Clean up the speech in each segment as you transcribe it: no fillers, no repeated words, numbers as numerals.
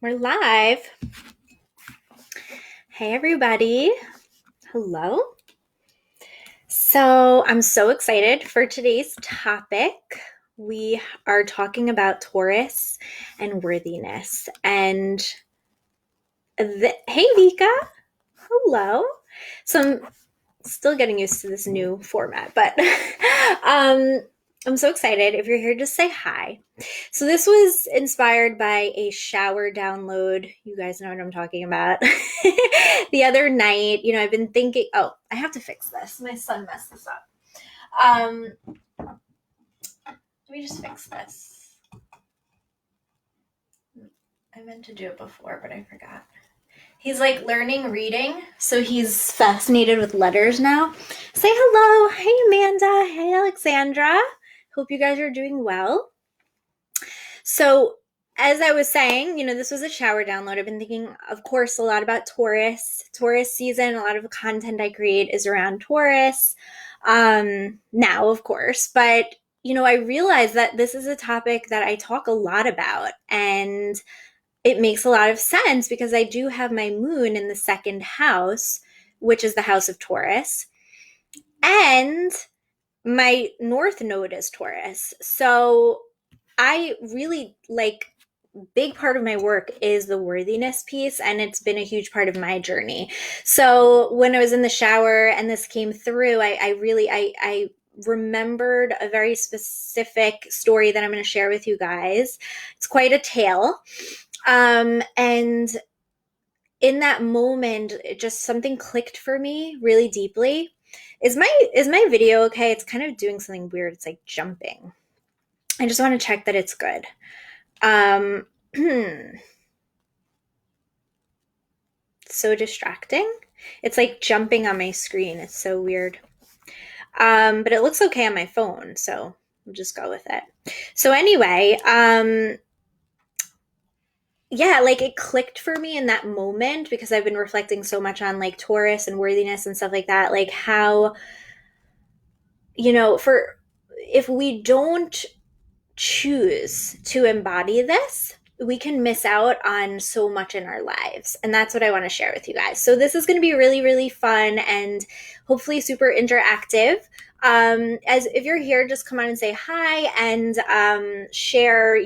We're live. Hey, everybody. Hello. So, I'm so excited for today's topic. We are talking about Taurus and worthiness. And hey, Vika. Hello. So, I'm still getting used to this new format, but um, I'm so excited. If you're here, just say hi. So this was inspired by a shower download. You guys know what I'm talking about. The other night, I've been thinking, oh, I have to fix this. My son messed this up. Let me just fix this. I meant to do it before, but I forgot. He's like learning reading, so he's fascinated with letters now. Say hello. Hey, Amanda. Hey, Alexandra. Hope you guys are doing well. So, as I was saying, this was a shower download. I've been thinking, of course, a lot about Taurus season. A lot of the content I create is around Taurus now, of course. But, I realized that this is a topic that I talk a lot about. And it makes a lot of sense because I do have my moon in the second house, which is the house of Taurus. And my north node is Taurus. So I really big part of my work is the worthiness piece, and it's been a huge part of my journey. So when I was in the shower and this came through, I remembered a very specific story that I'm going to share with you guys. It's quite a tale. And in that moment, just something clicked for me really deeply. Is my video okay? It's kind of doing something weird. It's like jumping. I just want to check that it's good. So distracting. It's like jumping on my screen. It's so weird. But it looks okay on my phone, so we'll just go with it. So anyway, yeah, it clicked for me in that moment because I've been reflecting so much on Taurus and worthiness and stuff like that. How, for if we don't choose to embody this, we can miss out on so much in our lives. And that's what I want to share with you guys. So this is going to be really, really fun and hopefully super interactive. As if you're here, just come on and say hi and share,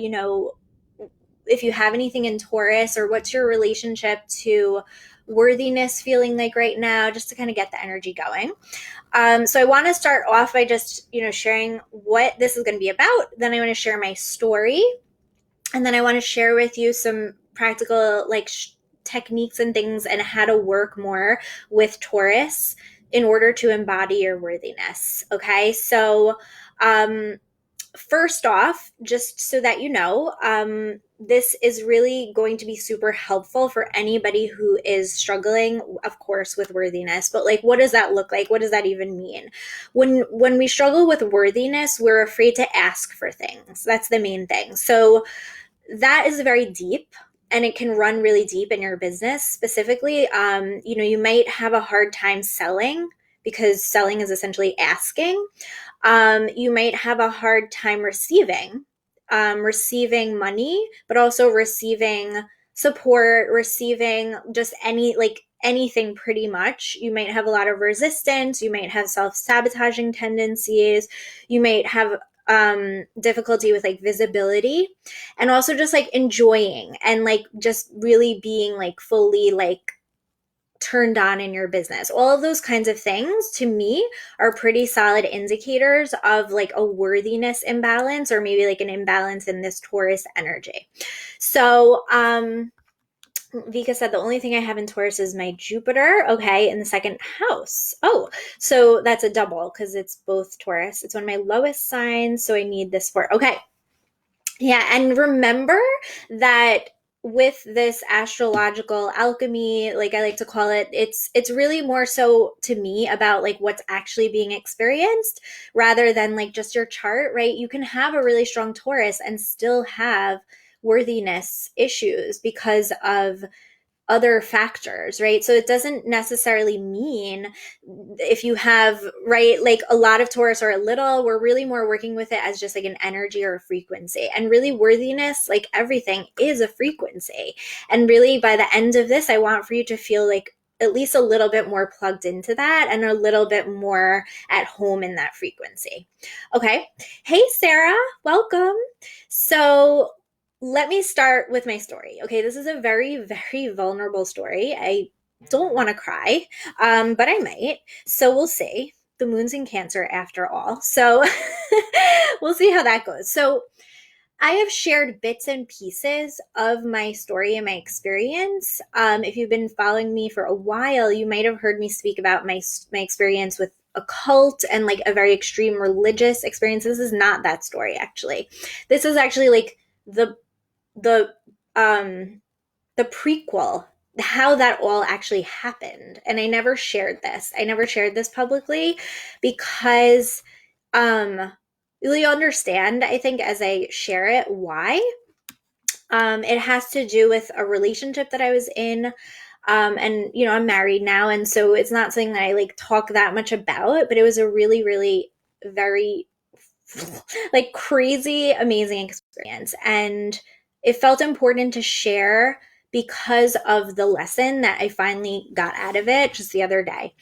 if you have anything in Taurus or what's your relationship to worthiness feeling like right now, just to kind of get the energy going. So I want to start off by just, sharing what this is going to be about. Then I want to share my story. And then I want to share with you some practical techniques and things and how to work more with Taurus in order to embody your worthiness. Okay. So, first off, just so that you know, this is really going to be super helpful for anybody who is struggling, of course, with worthiness. But what does that look like? What does that even mean? When we struggle with worthiness, we're afraid to ask for things. That's the main thing. So that is very deep. And it can run really deep in your business. Specifically, you might have a hard time selling because selling is essentially asking. You might have a hard time receiving money, but also receiving support, receiving just anything pretty much. You might have a lot of resistance. You might have self-sabotaging tendencies. You might have difficulty with visibility, and also just enjoying and just really being fully turned on in your business. All of those kinds of things to me are pretty solid indicators of a worthiness imbalance, or maybe an imbalance in this Taurus energy. So Vika said the only thing I have in Taurus is my Jupiter, okay, in the second house. Oh, so that's a double because it's both Taurus. It's one of my lowest signs, so I need this for, okay. Yeah, and remember that with this astrological alchemy, I like to call it, it's really more so to me about what's actually being experienced rather than just your chart, right? You can have a really strong Taurus and still have worthiness issues because of other factors, right? So it doesn't necessarily mean if you have, right, like a lot of Taurus or a little, we're really more working with it as just like an energy or a frequency. And really, worthiness, like everything, is a frequency. And really, by the end of this, I want for you to feel like at least a little bit more plugged into that and a little bit more at home in that frequency. Okay. Hey, Sarah, welcome. So, let me start with my story. Okay, this is a very, very vulnerable story. I don't want to cry, but I might. So we'll see. The moon's in Cancer after all. So we'll see how that goes. So I have shared bits and pieces of my story and my experience. If you've been following me for a while, you might have heard me speak about my experience with a cult and like a very extreme religious experience. This is not that story, actually. This is actually like the the um the prequel, how that all actually happened. And I never shared this. I never shared this publicly because you'll understand, I think, as I share it, why. It has to do with a relationship that I was in. And I'm married now, and so it's not something that I like talk that much about, but it was a really, really very like crazy, amazing experience. And it felt important to share because of the lesson that I finally got out of it just the other day.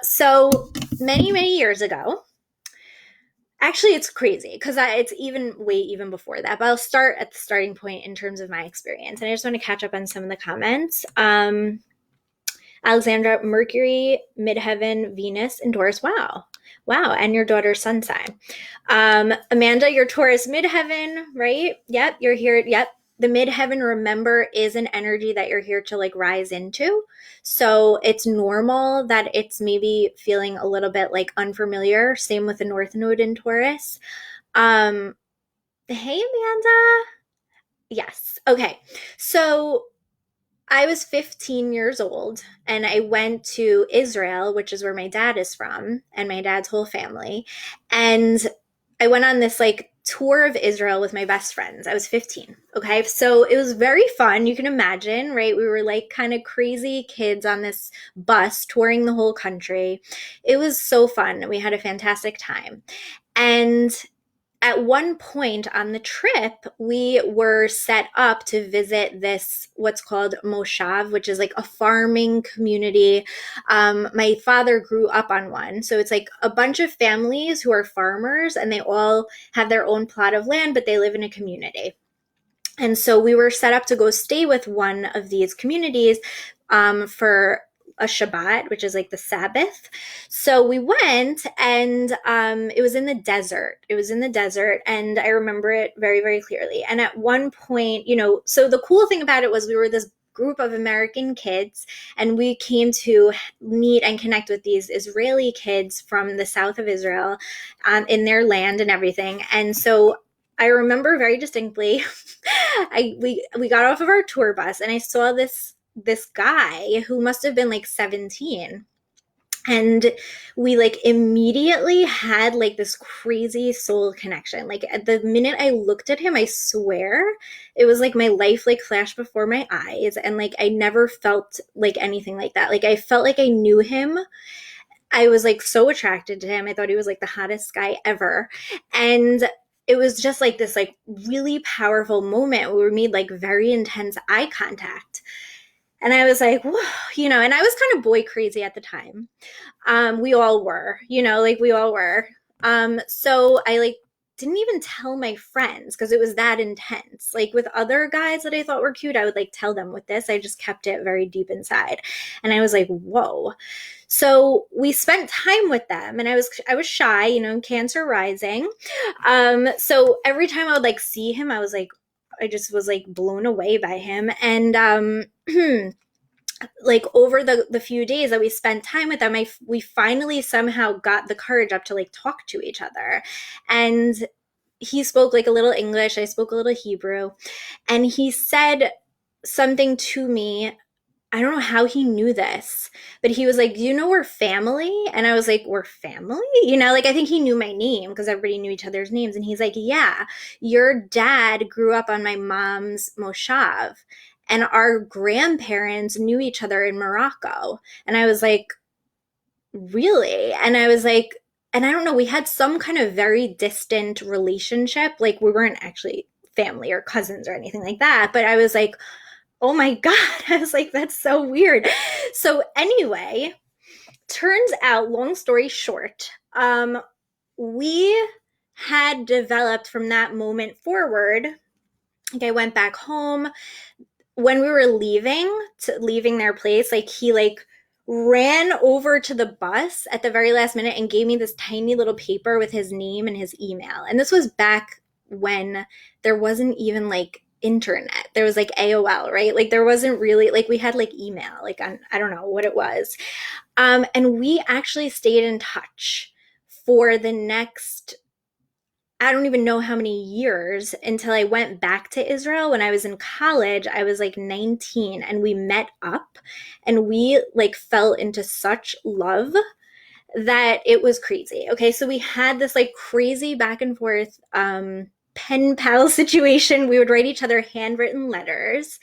So many, many years ago, actually, it's crazy because it's even before that, but I'll start at the starting point in terms of my experience. And I just want to catch up on some of the comments. Alexandra, Mercury, Midheaven, Venus, and Taurus. Wow. Wow. And your daughter's sun sign. Amanda, your Taurus midheaven, right? Yep. You're here. Yep. The midheaven, remember, is an energy that you're here to like rise into. So it's normal that it's maybe feeling a little bit like unfamiliar. Same with the North Node in Taurus. Hey, Amanda. Yes. Okay. So I was 15 years old and I went to Israel, which is where my dad is from, and my dad's whole family. And I went on this like tour of Israel with my best friends. I was 15. Okay. So it was very fun. You can imagine, right? We were like kind of crazy kids on this bus touring the whole country. It was so fun. We had a fantastic time. And at one point on the trip, we were set up to visit this, what's called Moshav, which is like a farming community. My father grew up on one. So it's like a bunch of families who are farmers and they all have their own plot of land, but they live in a community. And so we were set up to go stay with one of these communities for a Shabbat, which is like the Sabbath. So we went and it was in the desert. It was in the desert and I remember it very, very clearly. And at one point, so the cool thing about it was we were this group of American kids and we came to meet and connect with these Israeli kids from the south of Israel in their land and everything. And so I remember very distinctly, we got off of our tour bus and I saw this guy who must have been like 17. And we like immediately had like this crazy soul connection. Like at the minute I looked at him, I swear it was like my life like flashed before my eyes. And like I never felt like anything like that. Like I felt like I knew him. I was like so attracted to him. I thought he was like the hottest guy ever. And it was just like this like really powerful moment where we made like very intense eye contact. And I was like, whoa, and I was kind of boy crazy at the time. We all were, like we all were. So I like didn't even tell my friends because it was that intense. Like with other guys that I thought were cute, I would like tell them. With this, I just kept it very deep inside. And I was like, whoa. So we spent time with them and I was shy, Cancer rising. So every time I would like see him, I just was like blown away by him. And like over the few days that we spent time with them, we finally somehow got the courage up to like talk to each other. And he spoke like a little English, I spoke a little Hebrew, and he said something to me. I don't know how he knew this, but he was like, do you know we're family? And I was like, we're family? Like I think he knew my name because everybody knew each other's names. And he's like, yeah, your dad grew up on my mom's moshav. and our grandparents knew each other in Morocco. And I was like, really? And I was like, and I don't know, we had some kind of very distant relationship. Like we weren't actually family or cousins or anything like that. But I was like, oh my God. I was like, that's so weird. So anyway, turns out, long story short, we had developed from that moment forward. Like I went back home when we were leaving their place, like he like ran over to the bus at the very last minute and gave me this tiny little paper with his name and his email. And this was back when there wasn't even like internet. There was like AOL, right? Like there wasn't really like we had like email, like on, I don't know what it was. And we actually stayed in touch for the next, I don't even know how many years, until I went back to Israel when I was in college. I was like 19 and we met up and we like fell into such love that it was crazy. Okay, so we had this like crazy back and forth pen pal situation. We would write each other handwritten letters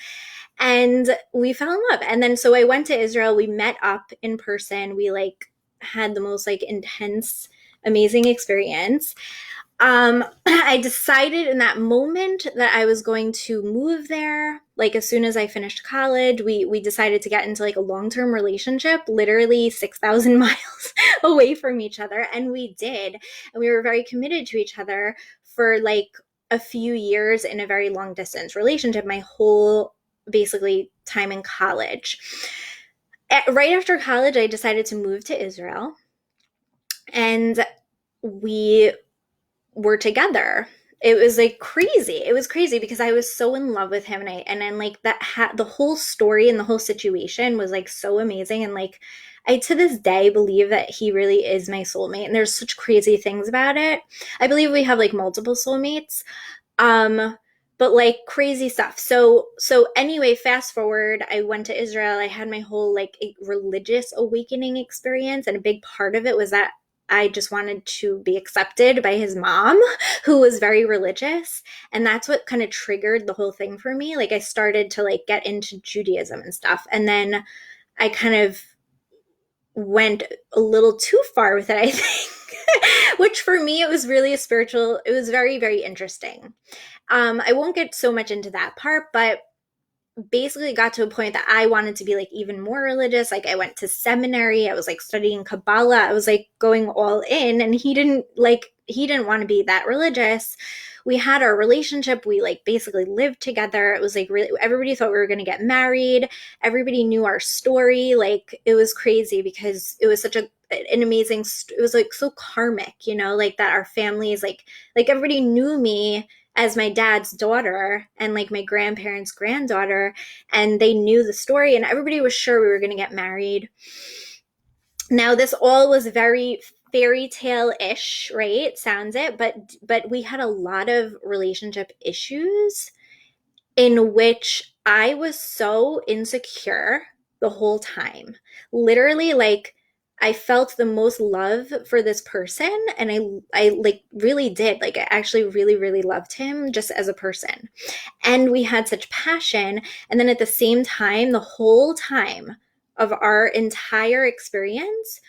and we fell in love. And then so I went to Israel, we met up in person. We like had the most like intense, amazing experience. I decided in that moment that I was going to move there. Like as soon as I finished college, we decided to get into like a long-term relationship, literally 6,000 miles away from each other, and we did. And we were very committed to each other for like a few years in a very long distance relationship, my whole basically time in college. Right after college, I decided to move to Israel, and we were together. It was like crazy. It was crazy because I was so in love with him, and then like the whole story and the whole situation was like so amazing. And like I to this day believe that he really is my soulmate, and there's such crazy things about it. I believe we have like multiple soulmates. But like crazy stuff. So anyway, fast forward, I went to Israel. I had my whole like religious awakening experience, and a big part of it was that I just wanted to be accepted by his mom, who was very religious. And that's what kind of triggered the whole thing for me. Like I started to like get into Judaism and stuff. And then I kind of went a little too far with it, I think. Which for me, it was really a spiritual, it was very, very interesting. I won't get so much into that part, but basically got to a point that I wanted to be like even more religious. Like I went to seminary, I was like studying Kabbalah, I was like going all in, and he didn't want to be that religious. We had our relationship, we like basically lived together. It was like really, everybody thought we were going to get married. Everybody knew our story. Like it was crazy because it was such an amazing, it was like so karmic, you know, like that our families like everybody knew me as my dad's daughter and like my grandparents' granddaughter, and they knew the story, and everybody was sure we were going to get married. Now this all was very fairy tale-ish, right? Sounds it, but we had a lot of relationship issues in which I was so insecure the whole time. Literally, like I felt the most love for this person, and I like really did. Like I actually really, really loved him just as a person. And we had such passion. And then at the same time, the whole time of our entire experience,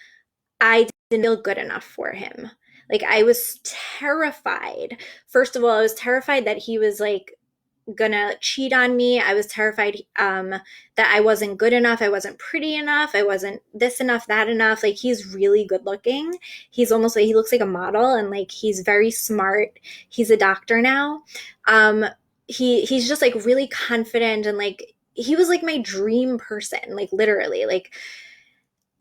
I didn't feel good enough for him. Like I was terrified. First of all, I was terrified that he was like gonna cheat on me. I was terrified that I wasn't good enough. I wasn't pretty enough. I wasn't this enough, that enough. Like he's really good looking. He's almost like he looks like a model, and like he's very smart. He's a doctor now. He's just like really confident, and like he was like my dream person, like literally. Like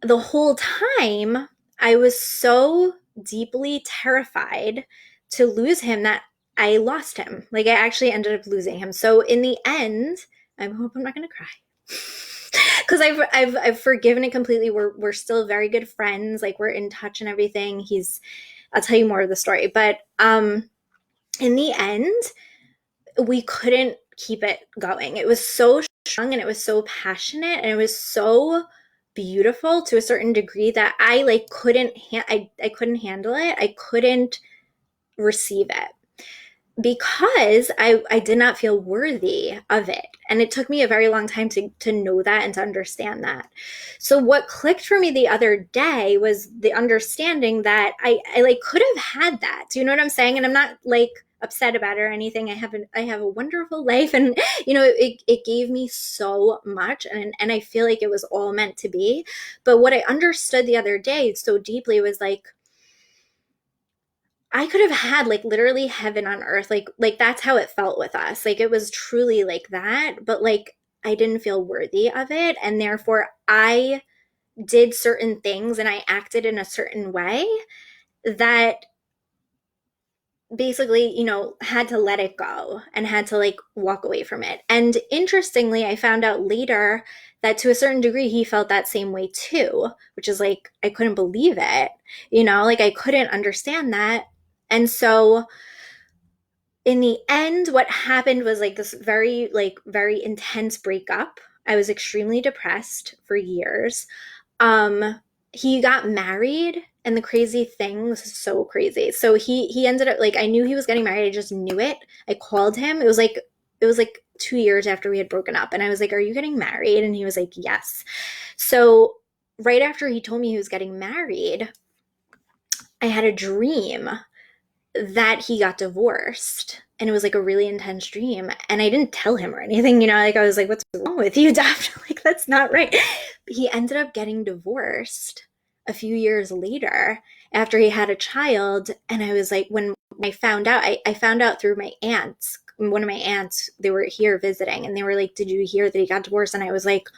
the whole time I was so deeply terrified to lose him that I lost him. Like I actually ended up losing him. So in the end, I hope I'm not going to cry. Because I've forgiven it completely. We're still very good friends. Like we're in touch and everything. I'll tell you more of the story. But in the end, we couldn't keep it going. It was so strong and it was so passionate and it was so beautiful to a certain degree that I like couldn't I couldn't handle it. I couldn't receive it. because I did not feel worthy of it. And it took me a very long time to know that and to understand that. So what clicked for me the other day was the understanding that I like could have had that. Do you know what I'm saying? And I'm not like upset about it or anything. I have a wonderful life, and it gave me so much, and I feel like it was all meant to be. But what I understood the other day so deeply was like, I could have had like literally heaven on earth. Like that's how it felt with us. Like it was truly like that, but like I didn't feel worthy of it, and therefore I did certain things and I acted in a certain way that basically, had to let it go and had to like walk away from it. And interestingly, I found out later that to a certain degree he felt that same way too, which is like I couldn't believe it. Like I couldn't understand that. And so in the end, what happened was like this very intense breakup. I was extremely depressed for years. um he got married, and the crazy thing, this is so crazy, so he ended up, like, I knew he was getting married. I just knew it. I called him. It was like 2 years after we had broken up, and I was like, are you getting married? And he was like, yes. So right after he told me he was getting married, I had a dream that he got divorced, and it was like a really intense dream, and I didn't tell him or anything. Like, I was like, what's wrong with you, Daphne? Like, that's not right. He ended up getting divorced a few years later after he had a child. And I was like, when I found out, I found out through my aunts. One of my aunts, they were here visiting, and they were like, did you hear that he got divorced? And I was like,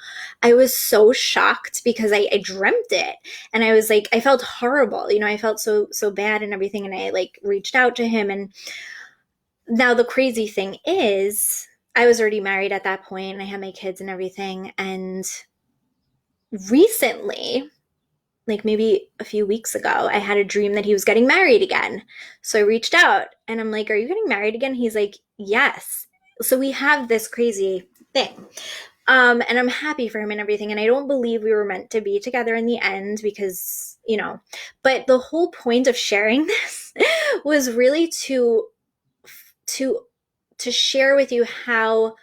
I was so shocked because I dreamt it. And I was like, I felt horrible. I felt so bad and everything. And I like reached out to him. And now the crazy thing is, I was already married at that point, and I had my kids and everything. And recently, like maybe a few weeks ago, I had a dream that he was getting married again. So I reached out and I'm like, are you getting married again? He's like, yes. So we have this crazy thing. And I'm happy for him and everything. And I don't believe we were meant to be together in the end because, but the whole point of sharing this was really to to share with you how,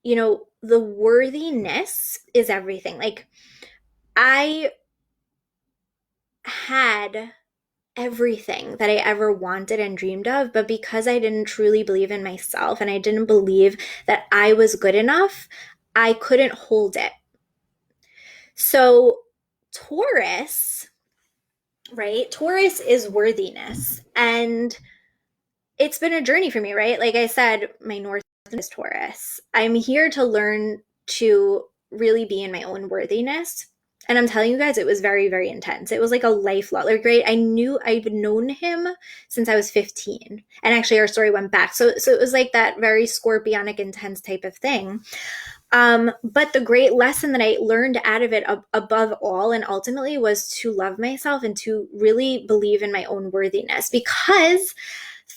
the worthiness is everything. Like, I had everything that I ever wanted and dreamed of, but because I didn't truly believe in myself and I didn't believe that I was good enough, I couldn't hold it. So, Taurus, right? Taurus is worthiness. And it's been a journey for me, right? Like I said, my North is Taurus. I'm here to learn to really be in my own worthiness. And I'm telling you guys, it was very, very intense. It was like a lifelong, like, right? I've known him since I was 15. And actually our story went back. So it was like that very scorpionic, intense type of thing. But the great lesson that I learned out of it above all and ultimately was to love myself and to really believe in my own worthiness, because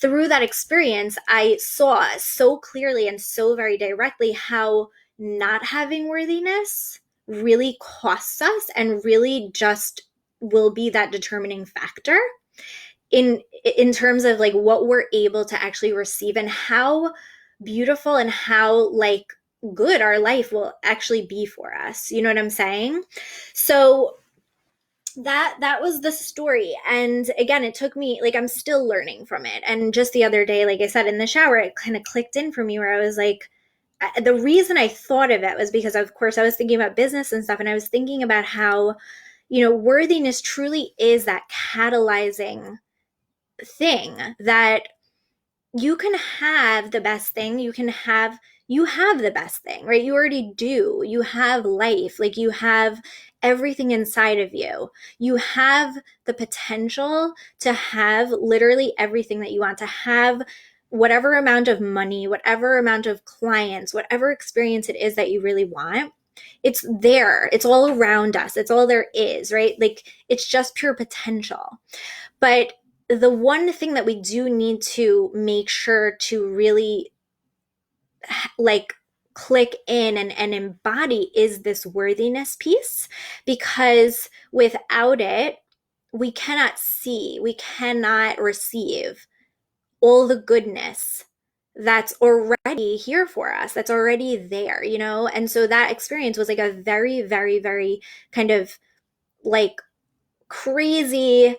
through that experience, I saw so clearly and so very directly how not having worthiness really costs us and really just will be that determining factor in terms of like what we're able to actually receive and how beautiful and how like good our life will actually be for us. You know what I'm saying? So that was the story. And again, it took me, like, I'm still learning from it. And just the other day, like I said, in the shower, it kind of clicked in for me where I was like, the reason I thought of it was because, of course, I was thinking about business and stuff, and I was thinking about how, worthiness truly is that catalyzing thing that you can have the best thing. You have the best thing, right? You already do. You have life. Like, you have everything inside of you. You have the potential to have literally everything that you want to have, whatever amount of money, whatever amount of clients, whatever experience it is that you really want. It's there. It's all around us. It's all there is, right? Like, it's just pure potential. But the one thing that we do need to make sure to really like click in and embody is this worthiness piece, because without it, we cannot see, we cannot receive all the goodness that's already here for us, that's already there, you know? And so that experience was like a very, very, very kind of like crazy,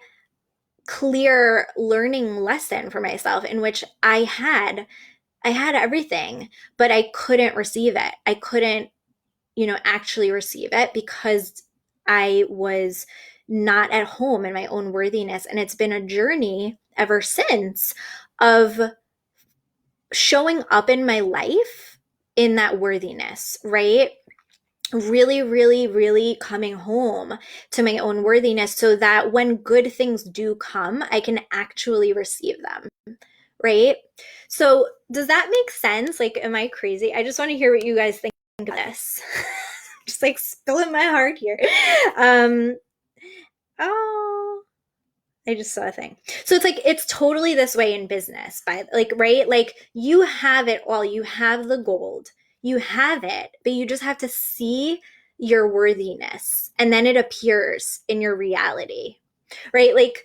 clear learning lesson for myself in which I had everything, but I couldn't receive it. I couldn't, actually receive it because I was not at home in my own worthiness. And it's been a journey ever since of showing up in my life in that worthiness, right? Really, really, really coming home to my own worthiness so that when good things do come, I can actually receive them, right? So, does that make sense? Like, am I crazy? I just want to hear what you guys think of this. Just like spilling my heart here. Um, oh, I just saw a thing. So it's like it's totally this way in business, right? Like you have it all. You have the gold. You have it, but you just have to see your worthiness and then it appears in your reality. Right? Like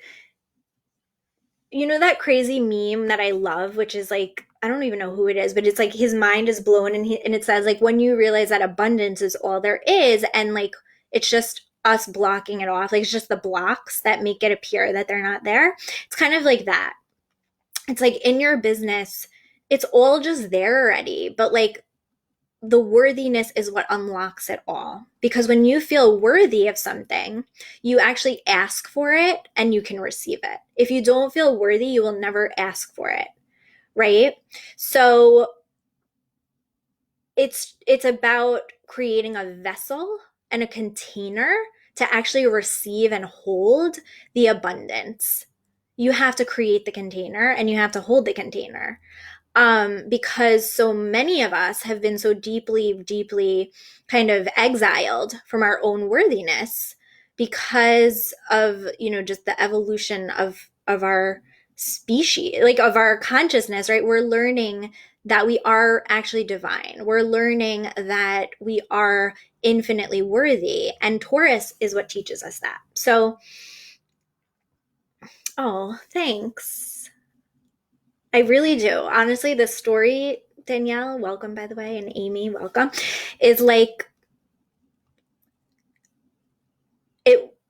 that crazy meme that I love, which is like I don't even know who it is, but it's like his mind is blown and it says like when you realize that abundance is all there is and like it's just us blocking it off. Like it's just the blocks that make it appear that they're not there. It's kind of like that. It's like in your business, it's all just there already, but like the worthiness is what unlocks it all. Because when you feel worthy of something, you actually ask for it and you can receive it. If you don't feel worthy, you will never ask for it, right? So it's about creating a vessel and a container to actually receive and hold the abundance. You have to create the container and you have to hold the container. Because so many of us have been so deeply, deeply kind of exiled from our own worthiness because of, just the evolution of our species, like of our consciousness, right? We're learning that we are actually divine. We're learning that we are infinitely worthy. And Taurus is what teaches us that. So, oh, thanks. I really do. Honestly, this story, Danielle, welcome by the way, and Amy, welcome, is like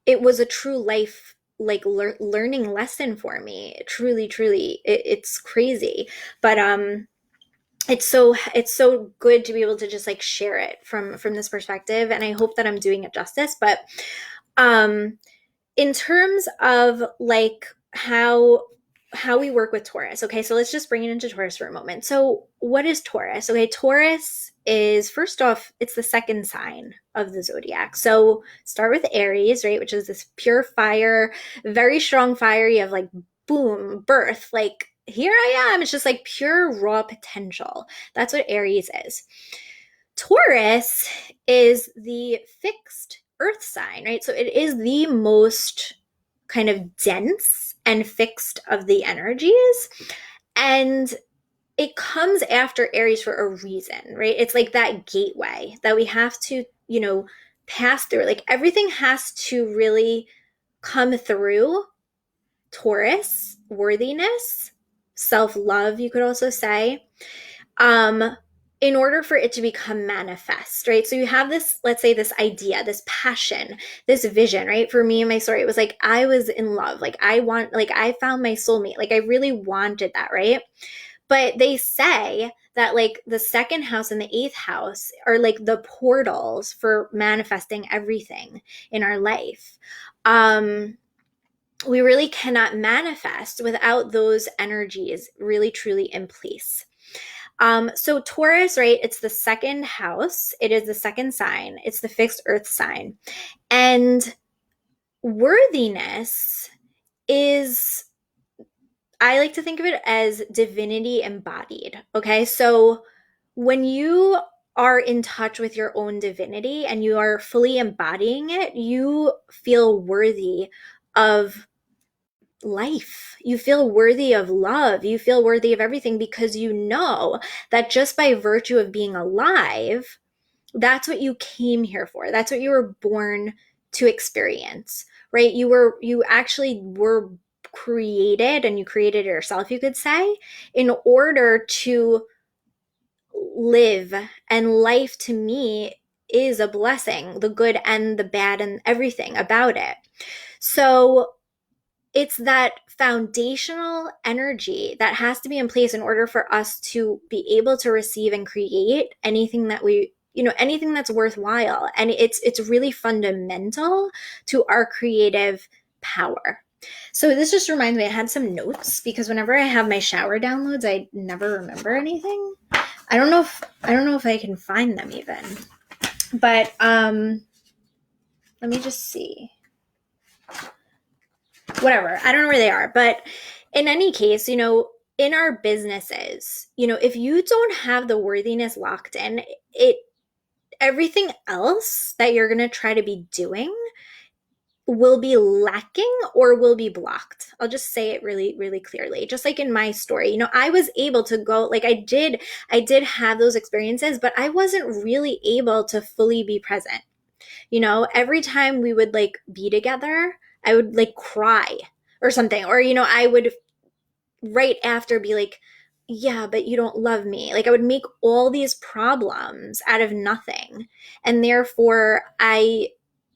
it was a true life like learning lesson for me. Truly, truly. It's crazy. But it's so good to be able to just like share it from this perspective and I hope that I'm doing it justice. But um in terms of like how we work with Taurus. Okay, so let's just bring it into Taurus for a moment. So, what is Taurus? Okay, Taurus is first off, it's the second sign of the zodiac. So, start with Aries, right, which is this pure fire, very strong fire. You have like boom, birth, like here I am. It's just like pure raw potential. That's what Aries is. Taurus is the fixed earth sign, right? So it is the most kind of dense and fixed of the energies. And it comes after Aries for a reason, right? It's like that gateway that we have to, pass through. Like everything has to really come through Taurus, worthiness, self-love, you could also say. Um, in order for it to become manifest, right? So you have this, let's say, this idea, this passion, this vision, right? For me and my story, it was like I was in love. Like I found my soulmate. Like I really wanted that, right? But they say that like the second house and the eighth house are like the portals for manifesting everything in our life. We really cannot manifest without those energies really truly in place. So Taurus, right? It's the second house. It is the second sign. It's the fixed earth sign. And worthiness is, I like to think of it as divinity embodied. Okay. So when you are in touch with your own divinity and you are fully embodying it, you feel worthy of life. You feel worthy of love. You feel worthy of everything because you know that just by virtue of being alive, that's what you came here for. That's what you were born to experience, right? You actually were created, and you created it yourself, you could say, in order to live. And life to me is a blessing, the good and the bad and everything about it. So it's that foundational energy that has to be in place in order for us to be able to receive and create anything that we, anything that's worthwhile. And it's really fundamental to our creative power. So this just reminds me, I had some notes because whenever I have my shower downloads, I never remember anything. I don't know if I can find them even. But let me just see. Whatever. I don't know where they are. But in any case, in our businesses, if you don't have the worthiness locked in, everything else that you're going to try to be doing will be lacking or will be blocked. I'll just say it really, really clearly. Just like in my story, I was able to go, like I did have those experiences, but I wasn't really able to fully be present. Every time we would like be together, I would like cry or something. Or, I would right after be like, yeah, but you don't love me. Like I would make all these problems out of nothing. And therefore I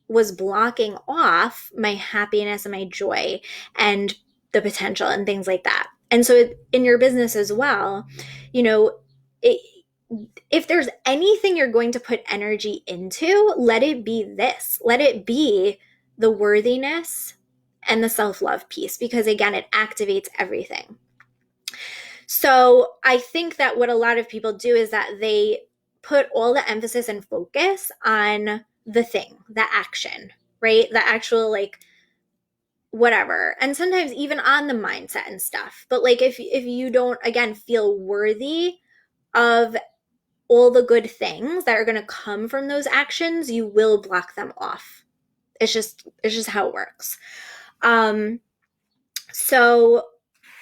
was blocking off my happiness and my joy and the potential and things like that. And so in your business as well, it, if there's anything you're going to put energy into, let it be this. Let it be the worthiness and the self-love piece, because again, it activates everything. So I think that what a lot of people do is that they put all the emphasis and focus on the thing, the action, right? The actual like whatever. And sometimes even on the mindset and stuff. But like if you don't again feel worthy of all the good things that are going to come from those actions, you will block them off. It's just how it works. So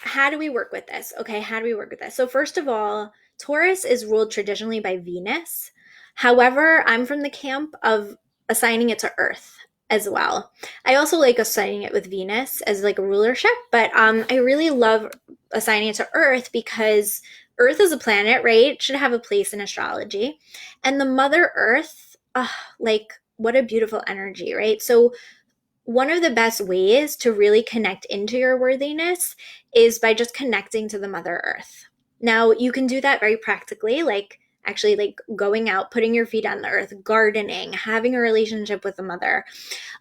how do we work with this? Okay, how do we work with this? So first of all, Taurus is ruled traditionally by Venus. However, I'm from the camp of assigning it to Earth as well. I also like assigning it with Venus as like a rulership, but I really love assigning it to Earth because Earth is a planet, right? It should have a place in astrology. And the Mother Earth, like what a beautiful energy, right? So one of the best ways to really connect into your worthiness is by just connecting to the Mother Earth. Now, you can do that very practically, like actually like going out, putting your feet on the earth, gardening, having a relationship with the mother.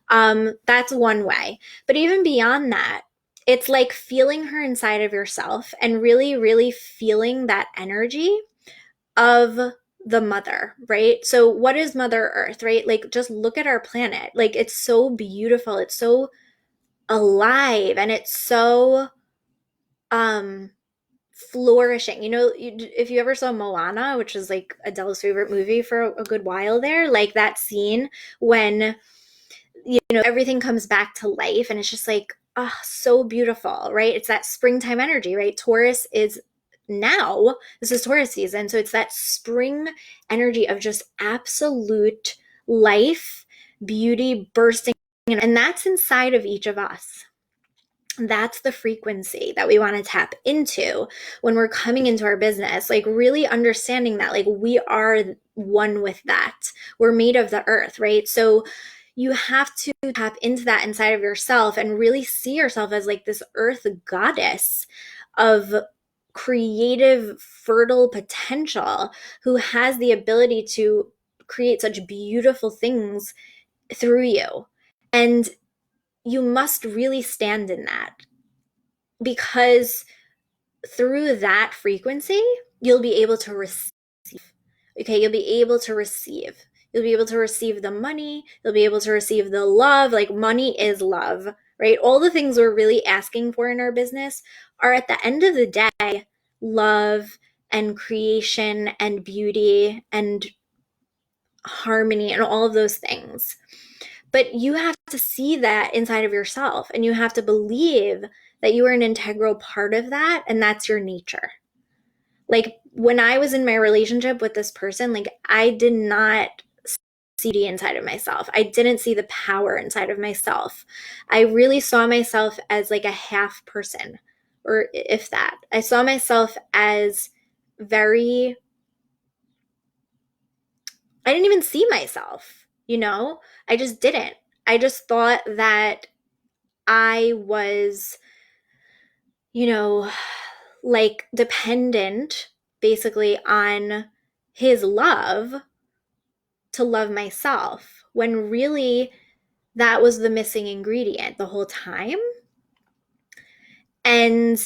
That's one way. But even beyond that, it's like feeling her inside of yourself and really, really feeling that energy of the mother, right? So what is Mother Earth, right? Like just look at our planet. Like it's so beautiful. It's so alive and it's so flourishing. If you ever saw Moana, which is like Adele's favorite movie for a good while there, like that scene when everything comes back to life and it's just like so beautiful, right? It's that springtime energy, right? Taurus is now, this is Taurus season, so it's that spring energy of just absolute life, beauty bursting, and that's inside of each of us. That's the frequency that we want to tap into when we're coming into our business, like really understanding that like we are one with that. We're made of the earth, right? So you have to tap into that inside of yourself and really see yourself as like this earth goddess of creative, fertile potential who has the ability to create such beautiful things through you. And you must really stand in that, because through that frequency, you'll be able to receive. Okay, you'll be able to receive. You'll be able to receive the money. You'll be able to receive the love. Like money is love, right? All the things we're really asking for in our business are at the end of the day, love and creation and beauty and harmony and all of those things. But you have to see that inside of yourself and you have to believe that you are an integral part of that and that's your nature. Like when I was in my relationship with this person, like I did not beauty inside of myself. I didn't see the power inside of myself. I really saw myself as like a half person, or if that. I saw myself as very, I didn't even see myself, you know? I just didn't. I just thought that I was, you know, like dependent basically on his love to love myself, when really that was the missing ingredient the whole time. And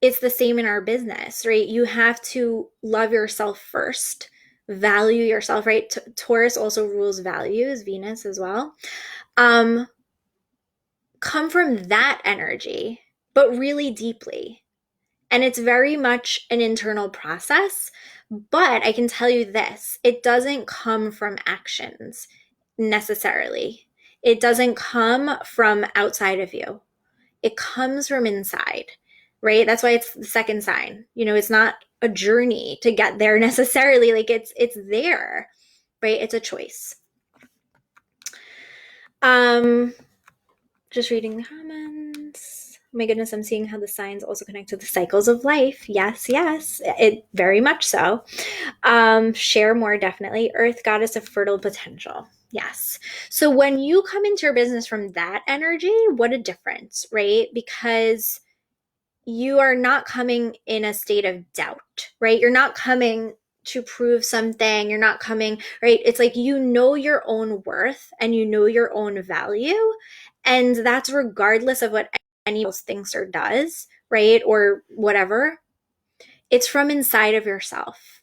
it's the same in our business, right? You have to love yourself first, value yourself, right? Taurus also rules values, Venus as well. Come from that energy, but really deeply. And it's very much an internal process. But I can tell you this, it doesn't come from actions necessarily. It doesn't come from outside of you. It comes from inside, right? That's why it's the second sign. You know, it's not a journey to get there necessarily. Like it's there, right? It's a choice. Just reading the comments. Oh my goodness, I'm seeing how the signs also connect to the cycles of life. Yes, yes, it very much so. Share more, definitely. Earth goddess of fertile potential. Yes. So when you come into your business from that energy, what a difference, right? Because you are not coming in a state of doubt, right? You're not coming to prove something. You're not coming, right? It's like you know your own worth and you know your own value. And that's regardless of what anyone else thinks or does, right? Or whatever. It's from inside of yourself.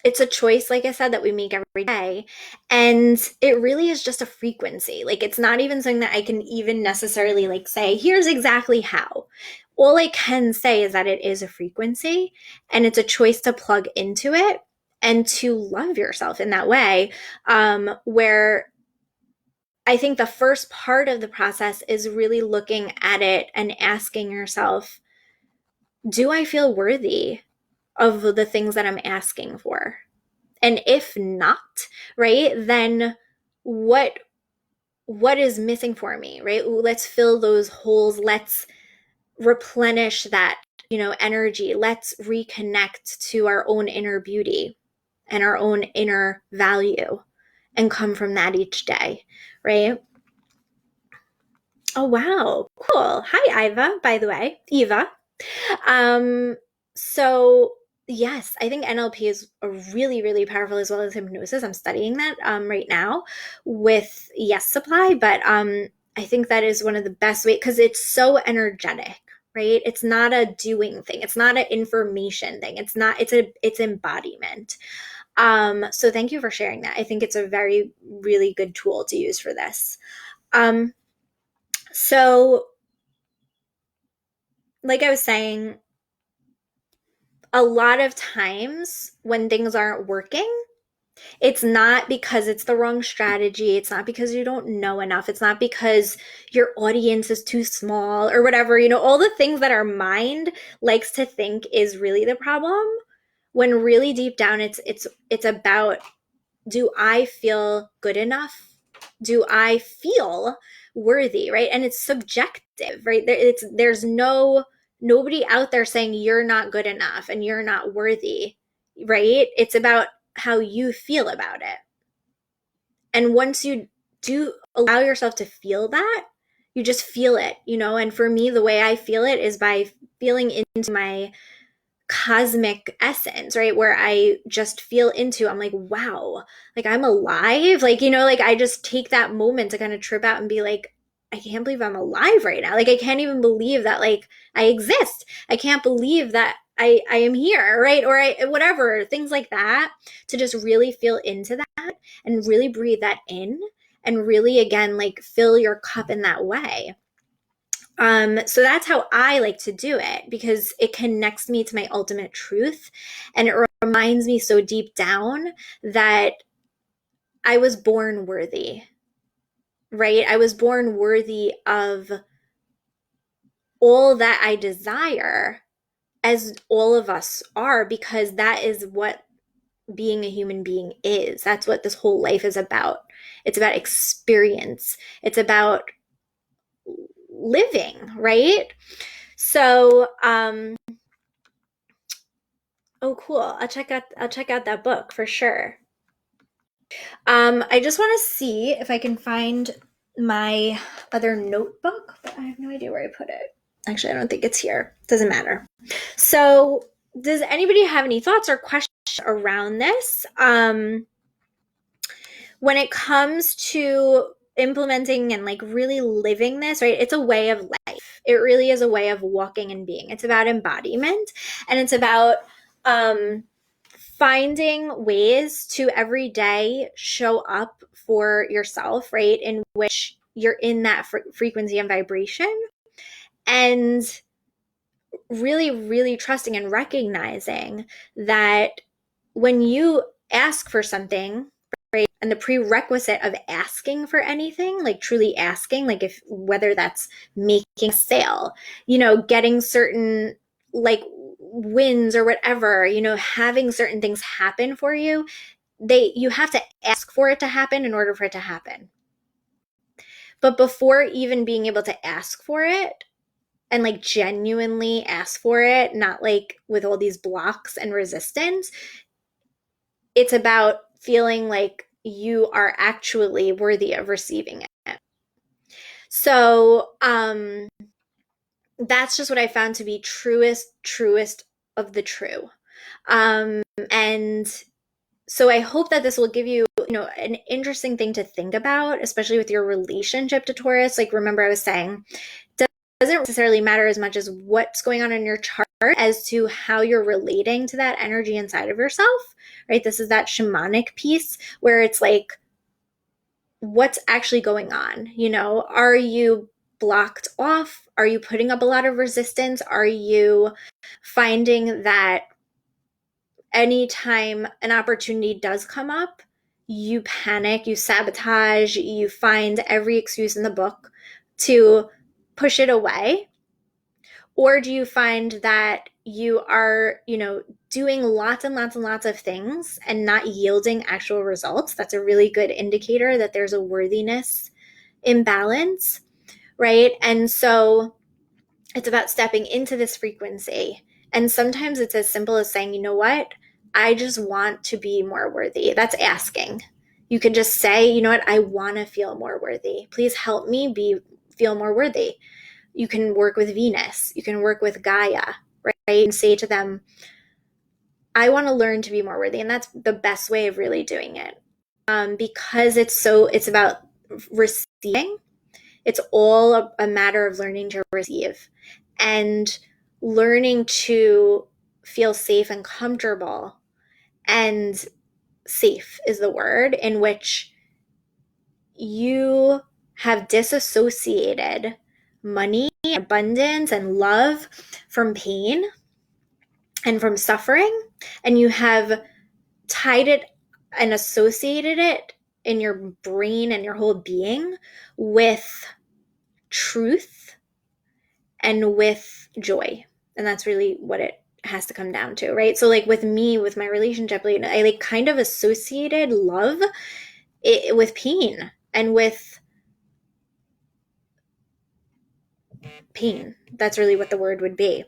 It's a choice, like I said, that we make every day. And it really is just a frequency. Like, it's not even something that I can even necessarily like say, here's exactly how. All I can say is that it is a frequency and it's a choice to plug into it and to love yourself in that way. Where I think the first part of the process is really looking at it and asking yourself, do I feel worthy of the things that I'm asking for? And if not, right, then what is missing for me, right? Let's fill those holes. Let's replenish that, energy. Let's reconnect to our own inner beauty and our own inner value and come from that each day, right? Oh, wow. Cool. Hi, Iva, by the way. Eva. So yes, I think NLP is a really, really powerful, as well as hypnosis. I'm studying that right now with Yes Supply, but I think that is one of the best ways because it's so energetic, right? It's not a doing thing. It's not an information thing. It's embodiment. So thank you for sharing that. I think it's a very, really good tool to use for this. So like I was saying, a lot of times when things aren't working, it's not because it's the wrong strategy. It's not because you don't know enough. It's not because your audience is too small or whatever, all the things that our mind likes to think is really the problem, when really deep down it's about, do I feel good enough? Do I feel worthy, right? And it's subjective, right? There's nobody out there saying you're not good enough and you're not worthy, right? It's about how you feel about it. And once you do allow yourself to feel that, you just feel it, and for me, the way I feel it is by feeling into my cosmic essence, right? Where I just feel into, I'm like, wow, like I'm alive. Like, like I just take that moment to kind of trip out and be like, I can't believe I'm alive right now. Like, I can't even believe that, like, I exist. I can't believe that I am here, right? Or whatever, things like that, to just really feel into that and really breathe that in and really, again, like fill your cup in that way. So that's how I like to do it, because it connects me to my ultimate truth. And it reminds me so deep down that I was born worthy, right? I was born worthy of all that I desire, as all of us are, because that is what being a human being is. That's what this whole life is about. It's about experience. It's about living, right? So, oh cool. I'll check out that book for sure. I just want to see if I can find my other notebook, but I have no idea where I put it. Actually, I don't think it's here. Doesn't matter. So, does anybody have any thoughts or questions around this? When it comes to implementing and like really living this, right? It's a way of life. It really is a way of walking and being. It's about embodiment, and it's about finding ways to every day show up for yourself, right? In which you're in that frequency and vibration, and really, really trusting and recognizing that when you ask for something, right, and the prerequisite of asking for anything, like truly asking, like if whether that's making a sale, getting certain like wins or whatever, having certain things happen for you, you have to ask for it to happen in order for it to happen. But before even being able to ask for it, and like genuinely ask for it, not like with all these blocks and resistance, it's about feeling like you are actually worthy of receiving it. So, that's just what I found to be truest of the true. And so I hope that this will give you, an interesting thing to think about, especially with your relationship to Taurus. Like, remember I was saying, it doesn't necessarily matter as much as what's going on in your chart as to how you're relating to that energy inside of yourself, right? This is that shamanic piece where it's like, what's actually going on? Are you blocked off? Are you putting up a lot of resistance? Are you finding that anytime an opportunity does come up, you panic, you sabotage, you find every excuse in the book to push it away? Or do you find that you are, doing lots and lots and lots of things and not yielding actual results? That's a really good indicator that there's a worthiness imbalance, right? And so it's about stepping into this frequency. And sometimes it's as simple as saying, you know what? I just want to be more worthy. That's asking. You can just say, you know what? I want to feel more worthy. Please help me feel more worthy. You can work with Venus. You can work with Gaia, right? And say to them, I want to learn to be more worthy. And that's the best way of really doing it. Because it's about receiving. It's all a matter of learning to receive and learning to feel safe and comfortable. And safe is the word, in which you have disassociated money, abundance, and love from pain and from suffering, and you have tied it and associated it in your brain and your whole being with truth and with joy. And that's really what it has to come down to, right? So like with me, with my relationship, I like kind of associated love with pain and with pain. That's really what the word would be.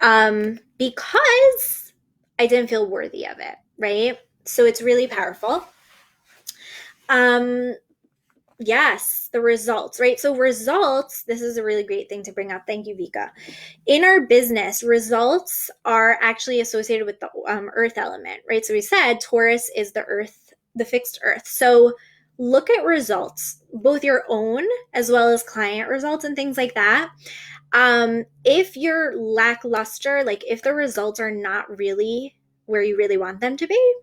Because I didn't feel worthy of it, right? So it's really powerful. Yes, the results, right? So results, this is a really great thing to bring up. Thank you, Vika. In our business, results are actually associated with the earth element, right? So we said Taurus is the earth, the fixed earth. So look at results, both your own as well as client results and things like that. If you're lackluster, like if the results are not really where you really want them to be,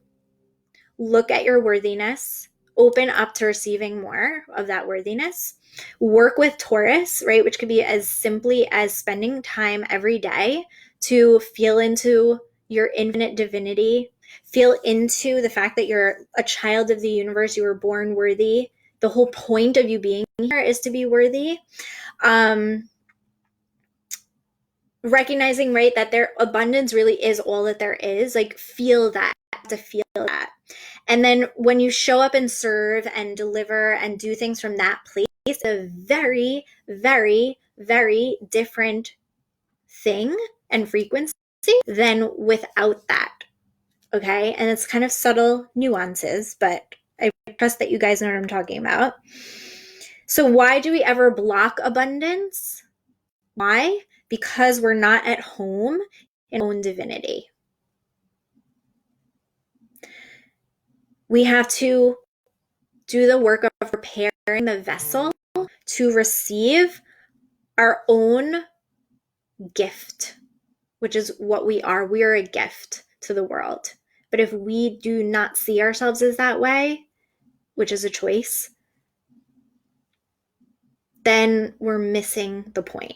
look at your worthiness, open up to receiving more of that worthiness. Work with Taurus, right? Which could be as simply as spending time every day to feel into your infinite divinity, feel into the fact that you're a child of the universe, you were born worthy. The whole point of you being here is to be worthy. Recognizing, right, that their abundance really is all that there is. Like, feel that. to feel that. And then when you show up and serve and deliver and do things from that place, a very, very, very different thing and frequency than without that. Okay. And it's kind of subtle nuances, but I trust that you guys know what I'm talking about. So why do we ever block abundance? Why? Because we're not at home in our own divinity. We have to do the work of preparing the vessel to receive our own gift, which is what we are. We are a gift to the world. But if we do not see ourselves as that way, which is a choice, then we're missing the point,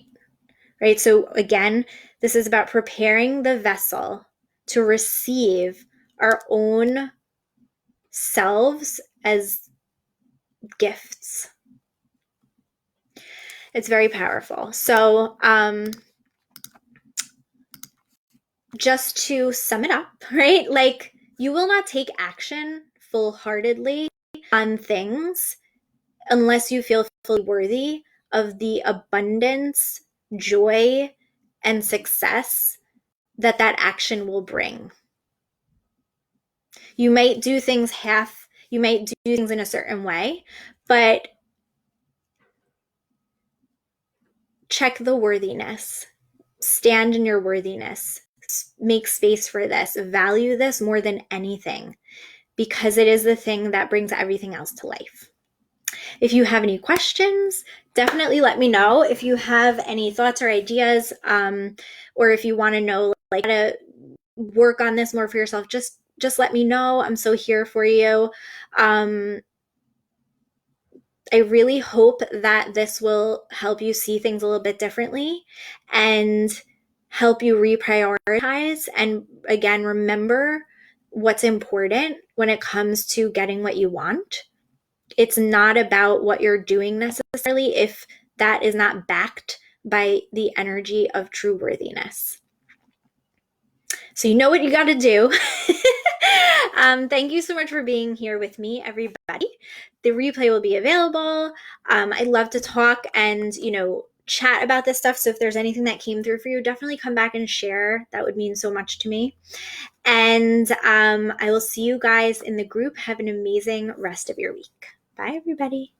right? So again, this is about preparing the vessel to receive our own selves as gifts. It's very powerful. So just to sum it up, right? Like, you will not take action full-heartedly on things unless you feel fully worthy of the abundance, joy, and success that action will bring. You might do things you might do things in a certain way, but check the worthiness. Stand in your worthiness. Make space for this. Value this more than anything, because it is the thing that brings everything else to life. If you have any questions, definitely let me know. If you have any thoughts or ideas, or if you want to know like how to work on this more for yourself, just let me know. I'm so here for you. I really hope that this will help you see things a little bit differently and help you reprioritize. And again, remember what's important when it comes to getting what you want. It's not about what you're doing necessarily if that is not backed by the energy of true worthiness. So you know what you got to do. Thank you so much for being here with me, everybody. The replay will be available. I love to talk and, chat about this stuff. So if there's anything that came through for you, definitely come back and share. That would mean so much to me. And I will see you guys in the group. Have an amazing rest of your week. Bye, everybody.